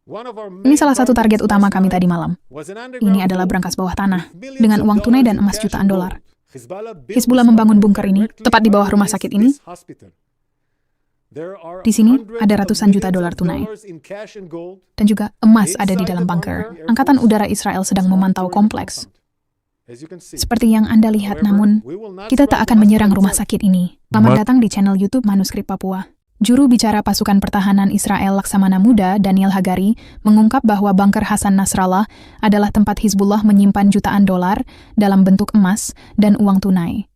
Ini salah satu target utama kami tadi malam. Ini adalah brankas bawah tanah, dengan uang tunai dan emas jutaan dolar. Hizbullah membangun bunker ini, tepat di bawah rumah sakit ini. Di sini ada ratusan juta dolar tunai. Dan juga emas ada di dalam bunker. Angkatan Udara Israel sedang memantau kompleks. Seperti yang Anda lihat, namun kita tak akan menyerang rumah sakit ini. Selamat datang di channel YouTube Manuskrip Papua. Juru bicara pasukan pertahanan Israel Laksamana Muda, Daniel Hagari, mengungkap bahwa bunker Hasan Nasrallah adalah tempat Hizbullah menyimpan jutaan dolar dalam bentuk emas dan uang tunai.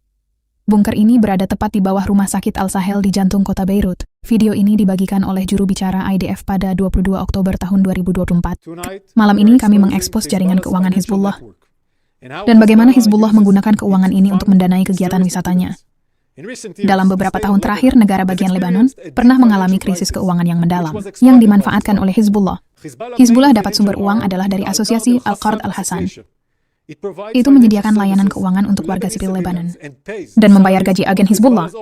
Bunker ini berada tepat di bawah rumah sakit Al-Sahel di jantung kota Beirut. Video ini dibagikan oleh juru bicara IDF pada 22 Oktober tahun 2024. Malam ini kami mengekspos jaringan keuangan Hizbullah dan bagaimana Hizbullah menggunakan keuangan ini untuk mendanai kegiatan wisatanya. Dalam beberapa tahun terakhir, negara bagian Lebanon pernah mengalami krisis keuangan yang mendalam, yang dimanfaatkan oleh Hizbullah. Hizbullah dapat sumber uang adalah dari asosiasi Al-Qard Al-Hasan. Itu menyediakan layanan keuangan untuk warga sipil Lebanon dan membayar gaji agen Hizbullah.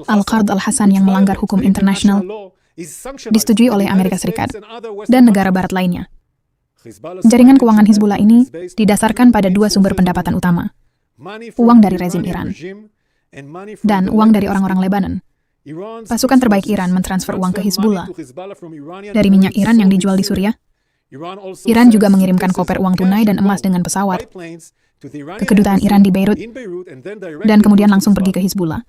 Al-Qard Al-Hasan yang melanggar hukum internasional disetujui oleh Amerika Serikat dan negara barat lainnya. Jaringan keuangan Hizbullah ini didasarkan pada dua sumber pendapatan utama. Uang dari rezim Iran dan uang dari orang-orang Lebanon. Pasukan terbaik Iran mentransfer uang ke Hizbullah dari minyak Iran yang dijual di Suriah. Iran juga mengirimkan koper uang tunai dan emas dengan pesawat ke kedutaan Iran di Beirut dan kemudian langsung pergi ke Hizbullah.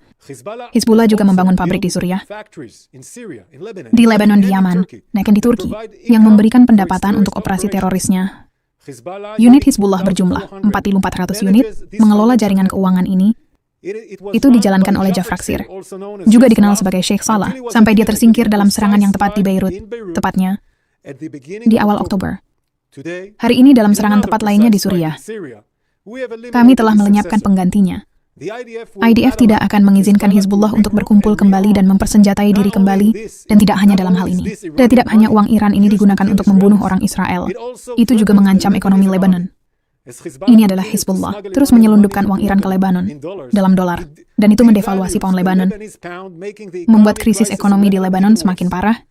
Hizbullah juga membangun pabrik di Suriah, di Lebanon, di Yaman, dan di Turki, yang memberikan pendapatan untuk operasi terorisnya. Unit Hizbullah berjumlah 4.400 unit mengelola jaringan keuangan ini. Itu dijalankan oleh Jafraksir, juga dikenal sebagai Sheikh Salah, sampai dia tersingkir dalam serangan yang tepat di Beirut, tepatnya di awal Oktober. Hari ini dalam serangan tepat lainnya di Suriah. Kami telah melenyapkan penggantinya. IDF tidak akan mengizinkan Hizbullah untuk berkumpul kembali dan mempersenjatai diri kembali, dan tidak hanya dalam hal ini. Dan tidak hanya uang Iran ini digunakan untuk membunuh orang Israel. Itu juga mengancam ekonomi Lebanon. Ini adalah Hizbullah terus menyelundupkan uang Iran ke Lebanon dalam dolar, dan itu mendevaluasi pound Lebanon, membuat krisis ekonomi di Lebanon semakin parah.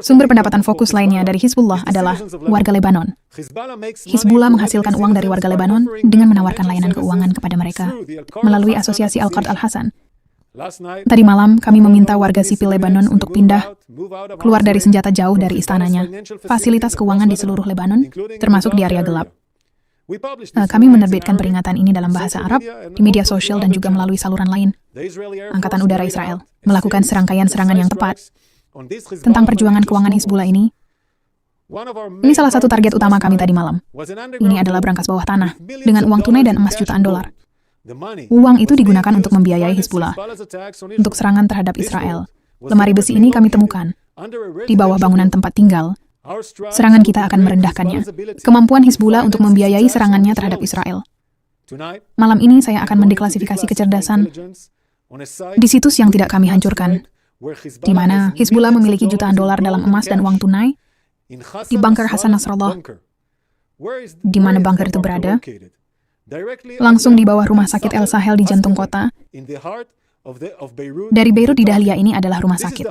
Sumber pendapatan fokus lainnya dari Hizbullah adalah warga Lebanon. Hizbullah menghasilkan uang dari warga Lebanon dengan menawarkan layanan keuangan kepada mereka melalui asosiasi Al-Qard Al-Hasan. Tadi malam, kami meminta warga sipil Lebanon untuk pindah, keluar dari senjata jauh dari istananya, fasilitas keuangan di seluruh Lebanon, termasuk di area gelap. Kami menerbitkan peringatan ini dalam bahasa Arab, di media sosial dan juga melalui saluran lain. Angkatan Udara Israel melakukan serangkaian serangan yang tepat tentang perjuangan keuangan Hizbullah ini. Ini salah satu target utama kami tadi malam. Ini adalah brankas bawah tanah, dengan uang tunai dan emas jutaan dolar. Uang itu digunakan untuk membiayai Hizbullah untuk serangan terhadap Israel. Lemari besi ini kami temukan di bawah bangunan tempat tinggal. Serangan kita akan merendahkannya. Kemampuan Hizbullah untuk membiayai serangannya terhadap Israel. Malam ini saya akan mendeklasifikasi kecerdasan di situs yang tidak kami hancurkan, di mana Hizbullah memiliki jutaan dolar dalam emas dan uang tunai, di bunker Hasan Nasrallah. Di mana bunker itu berada? Langsung di bawah rumah sakit Al-Sahel di jantung kota. Dari Beirut di Dahlia ini adalah rumah sakit.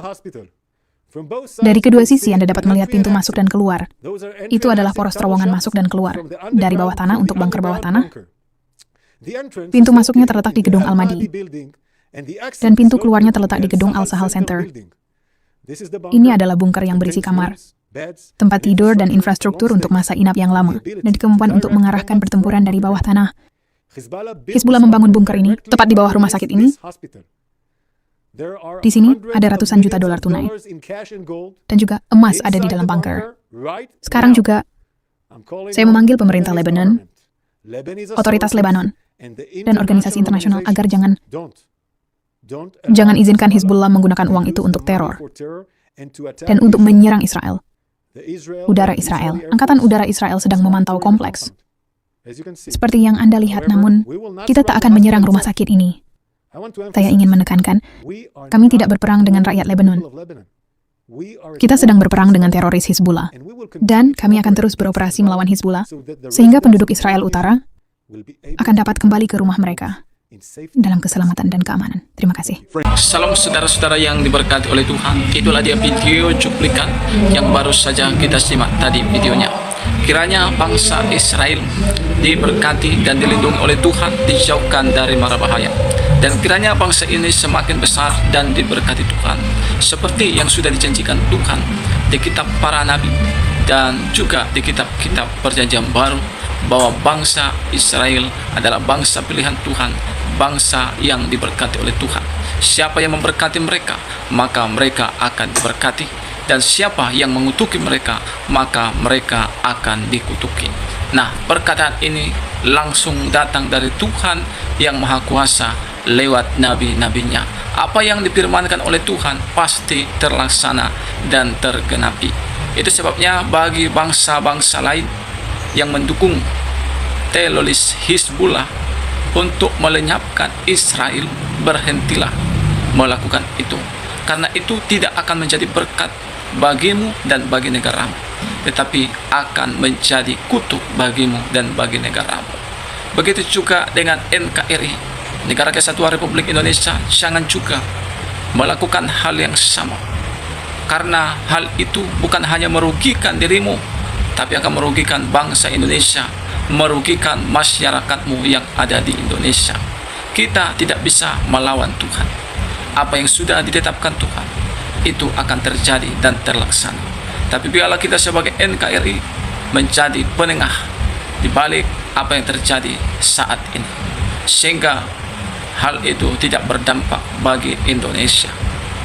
Dari kedua sisi Anda dapat melihat pintu masuk dan keluar. Itu adalah poros terowongan masuk dan keluar dari bawah tanah untuk bunker bawah tanah. Pintu masuknya terletak di gedung Al-Madi, dan pintu keluarnya terletak di gedung Al-Sahal Center. Ini adalah bunker yang berisi kamar, tempat tidur, dan infrastruktur untuk masa inap yang lama, dan kemampuan untuk mengarahkan pertempuran dari bawah tanah. Hizbullah membangun bunker ini tepat di bawah rumah sakit ini. Di sini ada ratusan juta dolar tunai, dan juga emas ada di dalam bunker. Sekarang juga, saya memanggil pemerintah Lebanon, otoritas Lebanon, dan organisasi internasional agar jangan izinkan Hizbullah menggunakan uang itu untuk teror dan untuk menyerang Israel. Udara Israel, Angkatan Udara Israel sedang memantau kompleks. Seperti yang Anda lihat, namun kita tak akan menyerang rumah sakit ini. Saya ingin menekankan, kami tidak berperang dengan rakyat Lebanon. Kita sedang berperang dengan teroris Hizbullah, dan kami akan terus beroperasi melawan Hizbullah, sehingga penduduk Israel Utara akan dapat kembali ke rumah mereka. dalam keselamatan dan keamanan. Terima kasih. Salam saudara-saudara yang diberkati oleh Tuhan. Itulah dia video cuplikan yang baru saja kita simak tadi videonya. Kiranya bangsa Israel diberkati dan dilindungi oleh Tuhan, dijauhkan dari mara bahaya. Dan kiranya bangsa ini semakin besar dan diberkati Tuhan, seperti yang sudah dijanjikan Tuhan di kitab para nabi dan juga di kitab-kitab perjanjian baru, bahwa bangsa Israel adalah bangsa pilihan Tuhan, bangsa yang diberkati oleh Tuhan. Siapa yang memberkati mereka, maka mereka akan diberkati, dan siapa yang mengutuki mereka, maka mereka akan dikutuki. Nah, perkataan ini langsung datang dari Tuhan yang Maha Kuasa lewat nabi-nabinya. Apa yang difirmankan oleh Tuhan pasti terlaksana dan tergenapi. Itu sebabnya bagi bangsa-bangsa lain yang mendukung teroris Hizbullah untuk melenyapkan Israel, berhentilah melakukan itu, karena itu tidak akan menjadi berkat bagimu dan bagi negaramu, tetapi akan menjadi kutuk bagimu dan bagi negaramu. Begitu juga dengan NKRI, Negara Kesatuan Republik Indonesia, jangan juga melakukan hal yang sama, karena hal itu bukan hanya merugikan dirimu, tapi akan merugikan bangsa Indonesia, merugikan masyarakatmu yang ada di Indonesia. Kita tidak bisa melawan Tuhan. Apa yang sudah ditetapkan Tuhan, itu akan terjadi dan terlaksana. Tapi biarlah kita sebagai NKRI menjadi penengah di balik apa yang terjadi saat ini, sehingga hal itu tidak berdampak bagi Indonesia.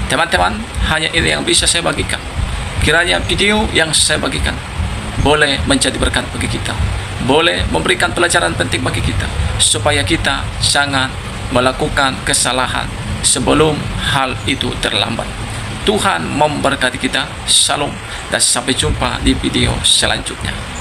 Teman-teman, hanya ini yang bisa saya bagikan. Kiranya video yang saya bagikan boleh menjadi berkat bagi kita, boleh memberikan pelajaran penting bagi kita, supaya kita jangan melakukan kesalahan sebelum hal itu terlambat. Tuhan memberkati kita. Shalom, dan sampai jumpa di video selanjutnya.